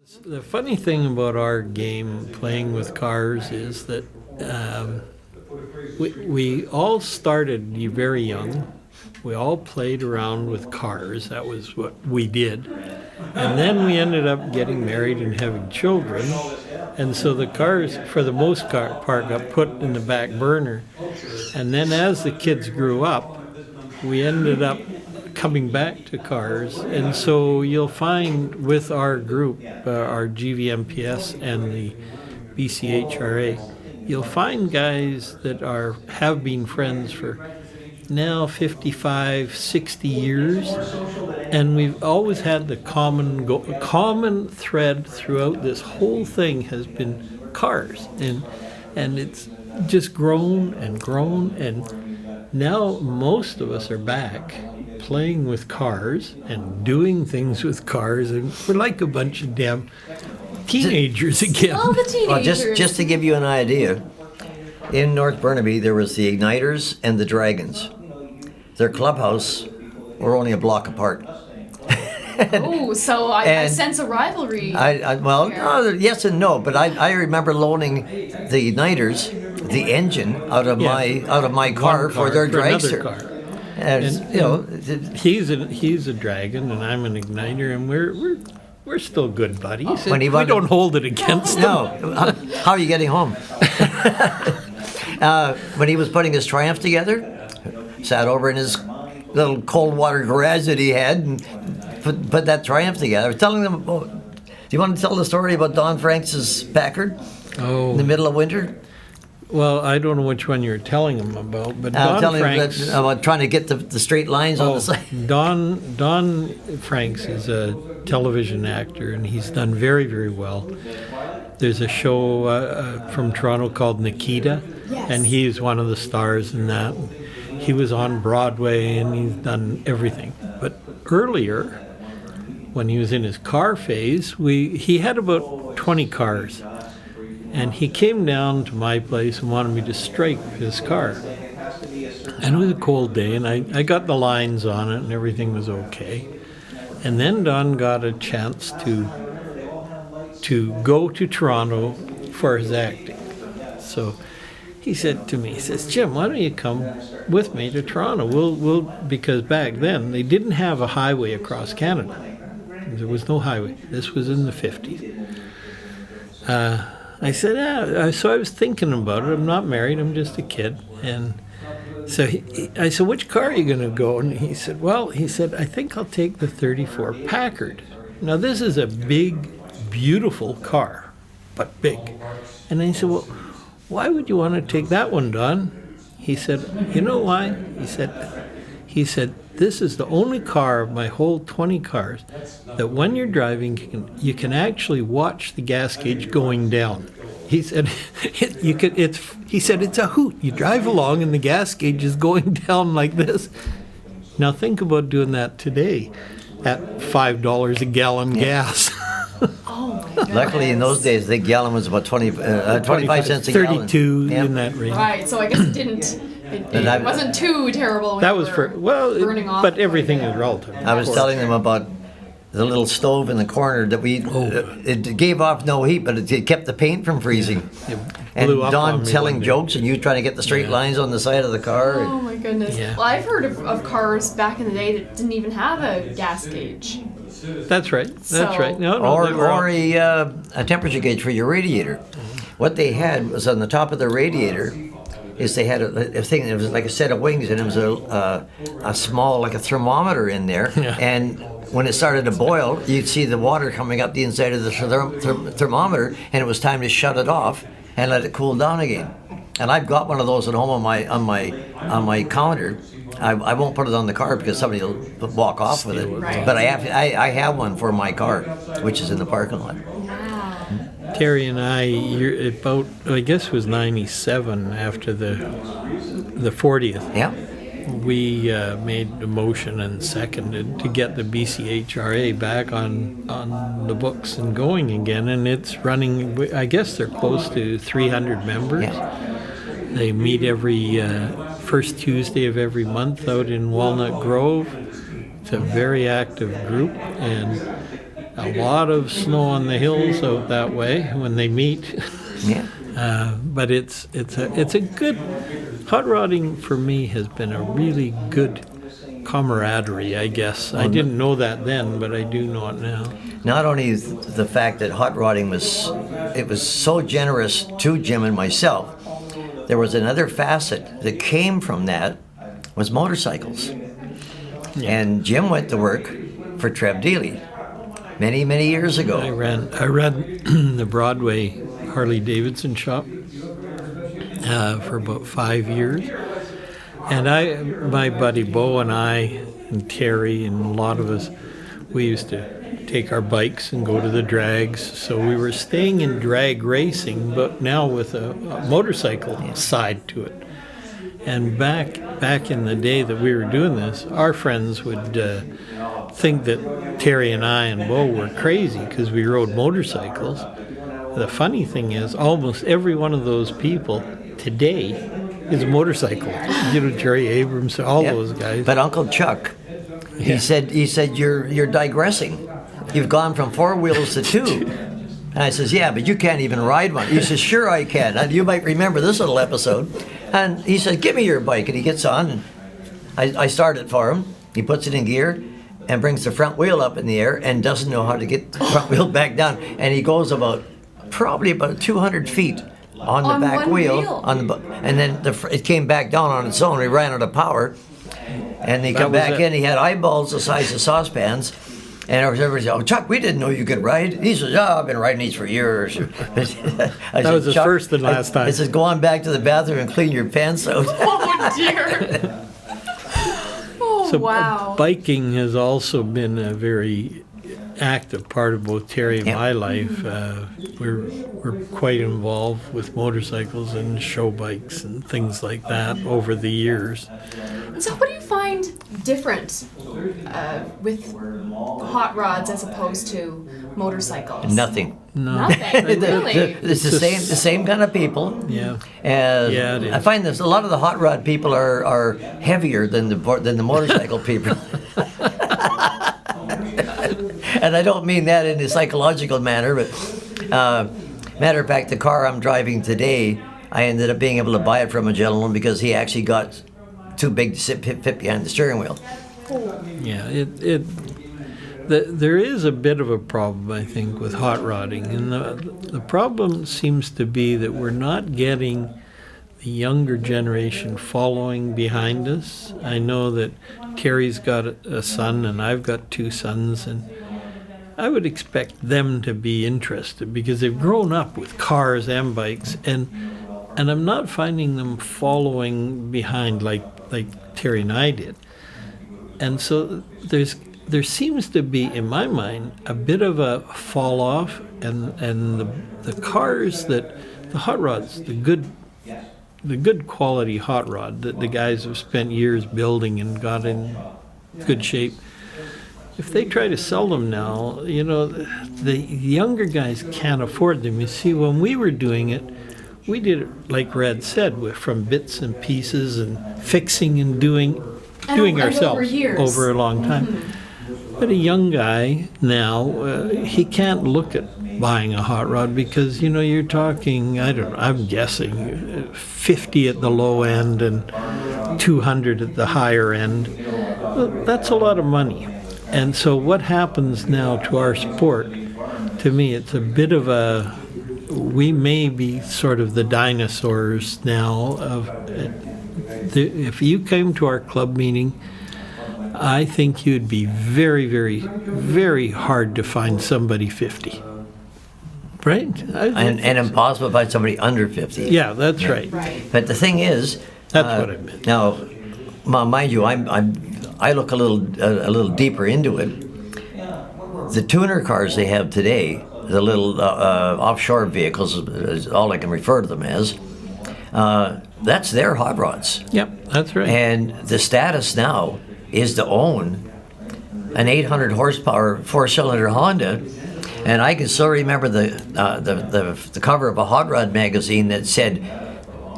The funny thing about our game, playing with cars, is that we all started very young. We all played around with cars. That was what we did. And then we ended up getting married and having children. And so the cars, for the most part, got put in the back burner. And then as the kids grew up, we ended up coming back to cars. And so you'll find with our group, our GVMPS and the BCHRA, you'll find guys that have been friends for now 55, 60 years, and we've always had the common thread throughout this whole thing has been cars, and it's just grown, and now most of us are back playing with cars and doing things with cars, and we're like a bunch of damn teenagers again. All the teenagers. Well, just to give you an idea, in North Burnaby there was the Igniters and the Dragons. Their clubhouse were only a block apart. Oh, so I sense a rivalry. Yes and no, but I remember loaning the Igniters, the engine out of my car for their dragster. Car. And you know, he's a Dragon and I'm an Igniter, and we're still good buddies. When we don't hold it against him. No. How are you getting home? When he was putting his Triumph together, sat over in his little cold water garage that he had and put that Triumph together. I was telling them about, do you want to tell the story about Don Franks' Packard in the middle of winter? Well, I don't know which one you're telling him about, but Don Franks... about trying to get the straight lines on the side. Don Franks is a television actor, and he's done very, very well. There's a show from Toronto called Nikita, and he's one of the stars in that. He was on Broadway, and he's done everything. But earlier, when he was in his car phase, he had about 20 cars. And he came down to my place and wanted me to strike his car. And it was a cold day, and I got the lines on it, and everything was okay. And then Don got a chance to go to Toronto for his acting. So he said to me, he says, "Jim, why don't you come with me to Toronto? We'll because back then they didn't have a highway across Canada. There was no highway. This was in the 50s. I said, yeah. So I was thinking about it. I'm not married. I'm just a kid. And so I said, which car are you going to go? And he said, I think I'll take the 34 Packard. Now, this is a big, beautiful car, but big. And I said, well, why would you want to take that one, Don? He said, you know why? He said, this is the only car of my whole 20 cars that when you're driving, you can actually watch the gas gauge going down. He said, it's a hoot. You drive along and the gas gauge is going down like this. Now think about doing that today at $5 a gallon gas. Oh my God. Luckily, in those days, the gallon was about 25 cents a gallon. 32 in that range. Right, so I guess it wasn't too terrible. That was burning off. But everything is relative. I was telling them about the little stove in the corner that it gave off no heat, but it kept the paint from freezing. And Don telling jokes and you trying to get the straight lines on the side of the car. Oh my goodness. Yeah. Well, I've heard of cars back in the day that didn't even have a gas gauge. That's right. That's right. No, or a temperature gauge for your radiator. What they had was on the top of the radiator is they had a thing that was like a set of wings, and it was a small, like a thermometer in there. Yeah. And when it started to boil, you'd see the water coming up the inside of the thermometer, and it was time to shut it off and let it cool down again. And I've got one of those at home on my counter. I won't put it on the car because somebody will walk off with it. Right. But I have one for my car, which is in the parking lot. Wow. Terry and I, I guess it was 97 after the 40th. Yeah. We made a motion and seconded to get the BCHRA back on the books and going again, and it's running. I guess they're close to 300 members. Yeah. They meet every first Tuesday of every month out in Walnut Grove. It's a very active group, and a lot of snow on the hills out that way when they meet. Yeah. But it's a good hot rodding for me has been a really good camaraderie, I guess. I didn't know that then, but I do know it now. Not only the fact that hot rodding was so generous to Jim and myself, there was another facet that came from that was motorcycles. Yeah. And Jim went to work for Trev Dealey many years ago. I ran the Broadway Harley Davidson shop for about 5 years, and my buddy Bo and I and Terry and a lot of us, we used to take our bikes and go to the drags. So we were staying in drag racing, but now with a motorcycle side to it. And back in the day that we were doing this, our friends would think that Terry and I and Bo were crazy because we rode motorcycles. The funny thing is, almost every one of those people today is a motorcycle. You know, Jerry Abrams, all Yep. those guys. But Uncle Chuck, he said you're digressing. You've gone from 4 wheels to 2. And I says, yeah, but you can't even ride one. He says, sure I can. And you might remember this little episode. And he said, give me your bike. And he gets on, and I start it for him. He puts it in gear and brings the front wheel up in the air and doesn't know how to get the front wheel back down. And he goes probably about 200 feet on the back one wheel. wheel. And then it came back down on its own. We ran out of power. And he come back in. He had eyeballs the size of saucepans. And everybody said, oh, Chuck, we didn't know you could ride. He says, yeah, I've been riding these for years. That was his first and last time. He says, go on back to the bathroom and clean your pants out. Oh dear. Oh So wow. biking has also been a very active part of both Terry and my life. We're quite involved with motorcycles and show bikes and things like that over the years. So what do you find different with hot rods as opposed to motorcycles? Nothing. Nothing. Really? It's the same kind of people. Yeah. Yeah, it is. I find this a lot of the hot rod people are heavier than the motorcycle people. And I don't mean that in a psychological manner, but matter of fact, the car I'm driving today, I ended up being able to buy it from a gentleman because he actually got too big to fit behind the steering wheel. Yeah, there is a bit of a problem, I think, with hot rodding, and the problem seems to be that we're not getting the younger generation following behind us. I know that Terry's got a son, and I've got 2 sons, and I would expect them to be interested because they've grown up with cars and bikes, and I'm not finding them following behind like Terry and I did. And so there seems to be, in my mind, a bit of a fall off, and the cars the hot rods, the good quality hot rod that the guys have spent years building and got in good shape. If they try to sell them now, you know, the younger guys can't afford them. You see, when we were doing it, we did it, like Red said, from bits and pieces and fixing and doing ourselves over a long time. But a young guy now, he can't look at buying a hot rod because, you know, you're talking, I'm guessing 50 at the low end and 200 at the higher end. Well, that's a lot of money. And so what happens now to our sport, to me, it's a bit of we may be sort of the dinosaurs now if you came to our club meeting, I think you'd be very, very, very hard to find somebody 50. Right? And impossible to find somebody under 50. Yeah, that's right. But the thing is, That's what I meant. Now, mind you, I look a little deeper into it. The tuner cars they have today, the little offshore vehicles, is all I can refer to them as. That's their hot rods. Yep, that's right. And the status now is to own an 800 horsepower 4-cylinder Honda. And I can still remember the cover of a hot rod magazine that said,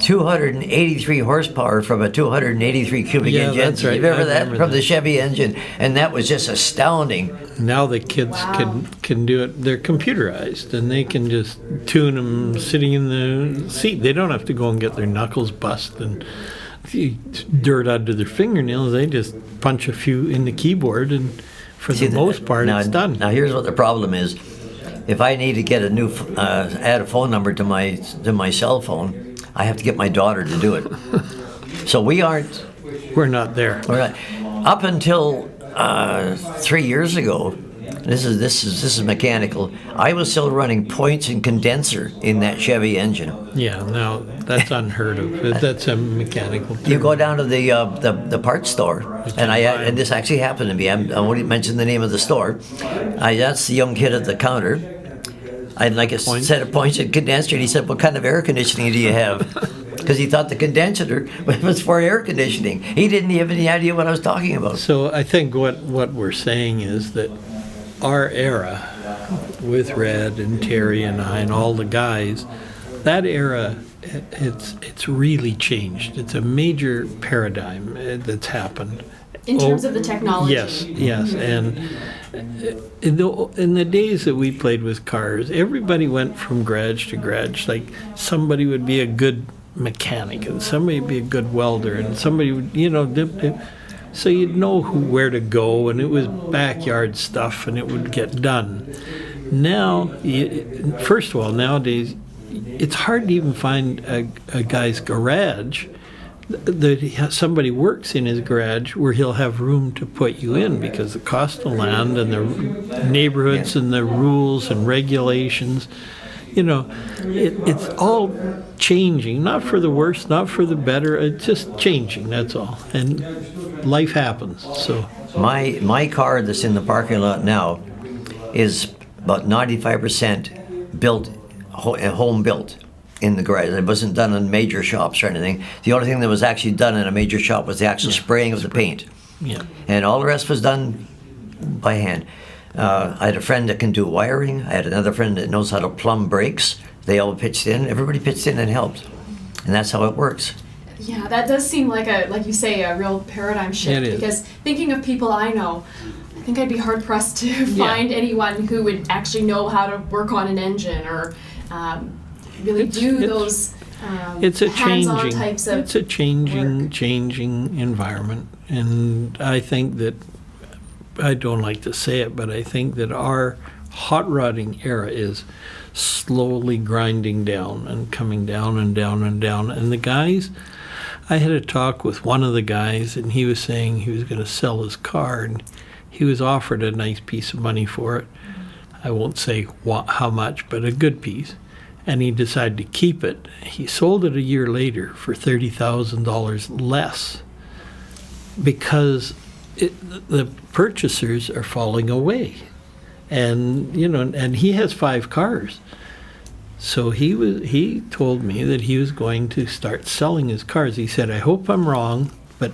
283 horsepower from a 283 cubic Yeah, inch that's engine. right. You remember I that? remember From that. the Chevy engine. And that was just astounding. Now the kids Wow. can do it. They're computerized, and they can just tune them sitting in the seat. They don't have to go and get their knuckles bust and dirt under their fingernails. They just punch a few in the keyboard, and for the most part, now, it's done. Now here's what the problem is. If I need to get a new, add a phone number to my cell phone, I have to get my daughter to do it. So we're We're not. up until 3 years ago. This is mechanical. I was still running points and condenser in that Chevy engine. Yeah, now that's unheard of. That's a mechanical. You term. go down to the parts store, and this actually happened to me. I won't mention the name of the store. I asked the young kid at the counter. I had like a Points? set of points and condenser, and he said, "What kind of air conditioning do you have?" Because he thought the condenser was for air conditioning. He didn't have any idea what I was talking about. So I think what we're saying is that our era, with Red and Terry and I and all the guys, that era, it's really changed. It's a major paradigm that's happened. In terms of the technology. Yes, and in the days that we played with cars, everybody went from garage to garage. Like somebody would be a good mechanic, and somebody would be a good welder, and somebody would, so you'd know where to go, and it was backyard stuff, and it would get done. Now, first of all, nowadays, it's hard to even find a guy's garage that somebody works in his garage where he'll have room to put you in, because the cost of land and the neighborhoods and the rules and regulations, it's all changing, not for the worse, not for the better. It's just changing, that's all. And life happens. So My car that's in the parking lot now is about 95% built, home built in the garage. It wasn't done in major shops or anything. The only thing that was actually done in a major shop was the actual spraying of the paint. yeah. And all the rest was done by hand. I had a friend that can do wiring. I had another friend that knows how to plumb brakes. They all pitched in. Everybody pitched in and helped. And that's how it works. Yeah, that does seem like like you say, a real paradigm shift. It is. Because thinking of people I know, I think I'd be hard pressed to find anyone who would actually know how to work on an engine or really do those It's a hands-on changing. types of It's a changing, work. changing environment, and I think that I don't like to say it, but I think that our hot rodding era is slowly grinding down and coming down and down and down. And the guys, I had a talk with one of the guys, and he was saying he was going to sell his car, and he was offered a nice piece of money for it. I won't say how much, but a good piece. And he decided to keep it. He sold it a year later for $30,000 less because the purchasers are falling away. And, and he has 5 cars. So he told me that he was going to start selling his cars. He said, "I hope I'm wrong, but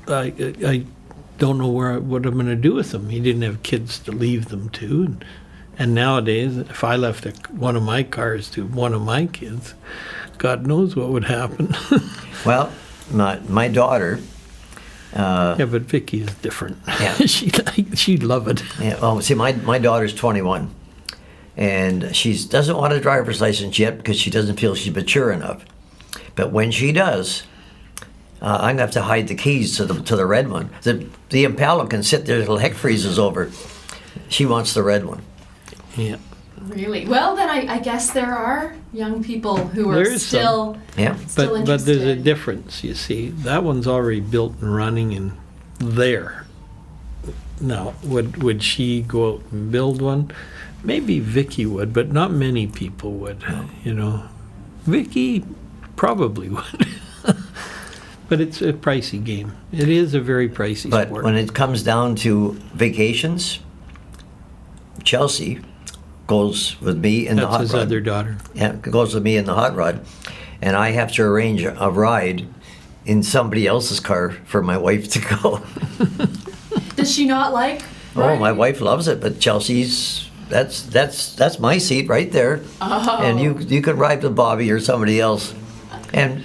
I don't know what I'm going to do with them." He didn't have kids to leave them to. And nowadays, if I left one of my cars to one of my kids, God knows what would happen. Well, my daughter, Yeah, but Vicky is different. Yeah. She'd love it. yeah, oh, see, my daughter's 21, and she doesn't want a driver's license yet because she doesn't feel she's mature enough. But when she does, I'm gonna have to hide the keys to the red one. The Impala can sit there till heck freezes over. She wants the red one. Yeah. Really? Well, then I guess there are young people who are There is still Yeah. still But there's a interested. difference, you see. That one's already built and running and there. Now, would she go out and build one? Maybe Vicky would, but not many people would, Vicky probably would. But it's a pricey game. It is a very pricey But sport. when it comes down to vacations, Chelsea goes with me in the That's hot his rod. other daughter. Yeah, goes with me in the hot rod, and I have to arrange a ride in somebody else's car for my wife to go. Does she not like? Oh, my riding? wife loves it, but Chelsea's that's my seat right there. Oh. And you could ride with Bobby or somebody else. And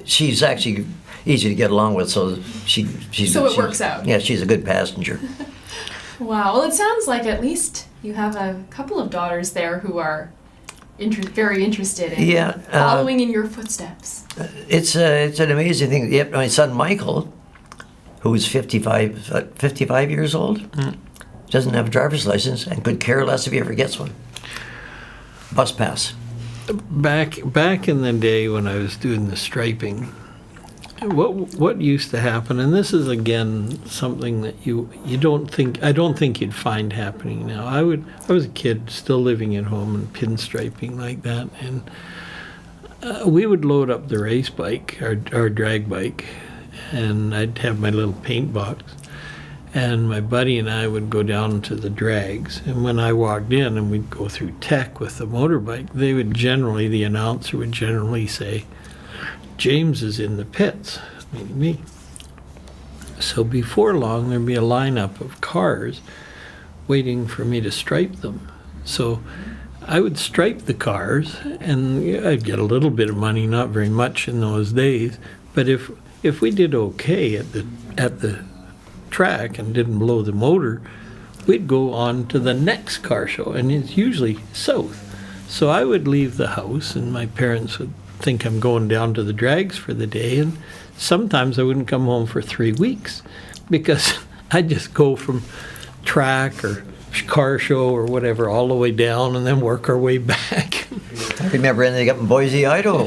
she's actually easy to get along with, so it works out. Yeah, she's a good passenger. Wow. Well, it sounds like at least you have a couple of daughters there who are very interested in following in your footsteps. It's an amazing thing. Yep, my son Michael, who's 55 years old, doesn't have a driver's license and could care less if he ever gets one. Bus pass. Back in the day when I was doing the striping, what used to happen, and this is again something that I don't think you'd find happening now. I was a kid still living at home and pinstriping like that, and we would load up the race bike, our drag bike, and I'd have my little paint box, and my buddy and I would go down to the drags, and when I walked in and we'd go through tech with the motorbike, the announcer would generally say, "James is in the pits," meaning me. So before long, there'd be a lineup of cars waiting for me to stripe them. So I would stripe the cars, and I'd get a little bit of money, not very much in those days. But if we did okay at the track and didn't blow the motor, we'd go on to the next car show, and it's usually south. So I would leave the house, and my parents would think I'm going down to the drags for the day, and sometimes I wouldn't come home for 3 weeks because I'd just go from track or car show or whatever all the way down and then work our way back. I remember ending up in Boise, Idaho.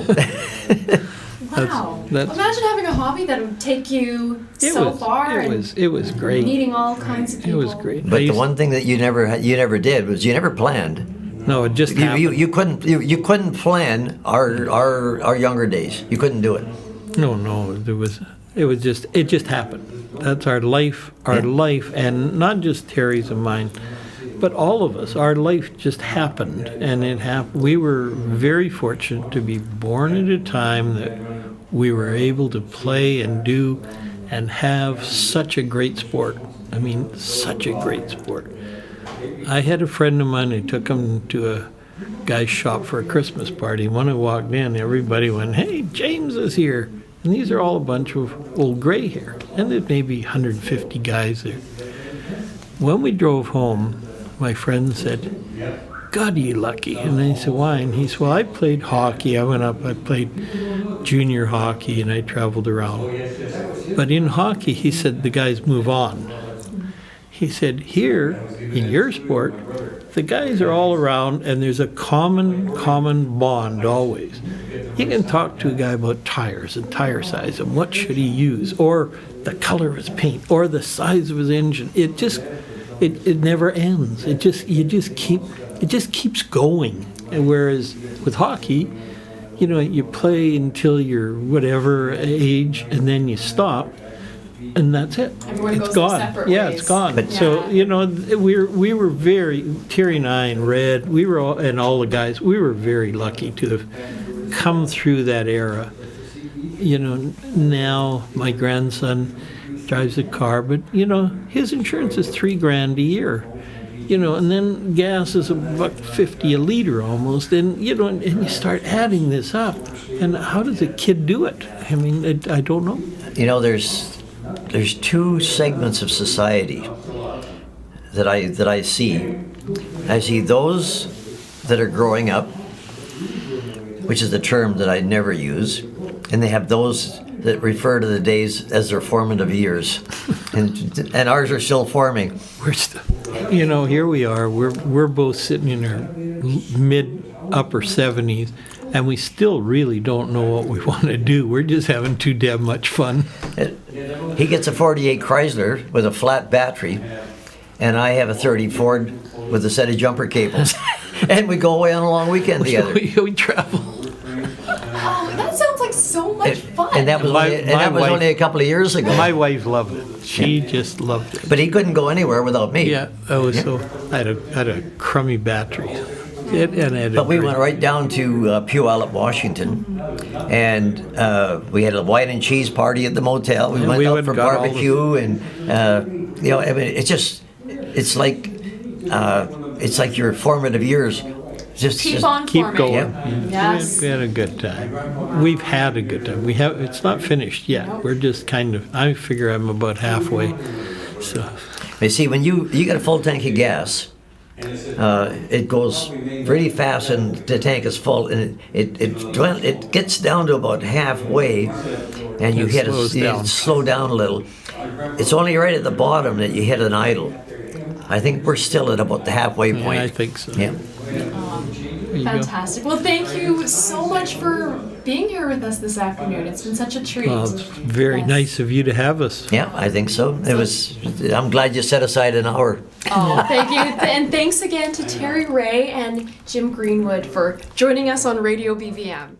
Wow. That's Imagine having a hobby that would take you so far. It was great. Meeting all kinds of people. It was great. But the one thing that you never did was you never planned. No, it just happened. You couldn't plan our younger days. You couldn't do it. No, it just happened. That's our life, and not just Terry's and mine, but all of us. Our life just happened, and it happened. We were very fortunate to be born at a time that we were able to play and do and have such a great sport. I mean, such a great sport. I had a friend of mine who took him to a guy's shop for a Christmas party. When I walked in, everybody went, "Hey, James is here." And these are all a bunch of old gray hair. And there's maybe 150 guys there. When we drove home, my friend said, "God, are you lucky?" And I said, "Why?" And he said, "Well, I played hockey. I played junior hockey, and I traveled around. But in hockey," he said, "the guys move on." He said, "Here, in your sport, the guys are all around, and there's a common bond always. You can talk to a guy about tires and tire size and what should he use, or the color of his paint, or the size of his engine. It never ends. It just keeps going. And whereas with hockey, you play until you're whatever age, and then you stop. And that's it. Everyone It's goes gone. their separate Yeah, ways. it's gone. But- So we were very, Terry and I and Red, and all the guys, we were very lucky to have come through that era. Now my grandson drives a car, but his insurance is $3,000 a year. And then gas is $1.50 a liter almost, and and you start adding this up. And how does a kid do it? I mean, I don't know. There's two segments of society that I see. I see those that are growing up, which is the term that I never use, and they have those that refer to the days as their formative years, and ours are still forming. Here we are. We're both sitting in our upper 70s, and we still really don't know what we want to do. We're just having too damn much fun. He gets a 48 Chrysler with a flat battery, and I have a 30 Ford with a set of jumper cables. And we go away on a long weekend together. We travel. Oh, that sounds like so much fun. And that was only a couple of years ago. My wife loved it. She just loved it. But he couldn't go anywhere without me. Yeah, I had a crummy battery. But we went right down to Puyallup, Washington, and we had a wine and cheese party at the motel. We went out for barbecue, and it's like your formative years Keep on keep forming. going. Yeah. Yes. We had a good time. We've had a good time. It's not finished yet. We're just kind of, I figure I'm about halfway. So, You see, when you got a full tank of gas, it goes really fast and the tank is full, and it gets down to about halfway, and you slow down a little. It's only right at the bottom that you hit an idle. I think we're still at about the halfway point. yeah, I think so. Yeah. There you go. Fantastic. Well, thank you so much for being here with us this afternoon. It's been such a treat. Well, it's very Yes. nice of you to have us. Yeah, I think so. I'm glad you set aside an hour. Oh, thank you. And thanks again to Terry Rea and Jim Greenwood for joining us on Radio BVM.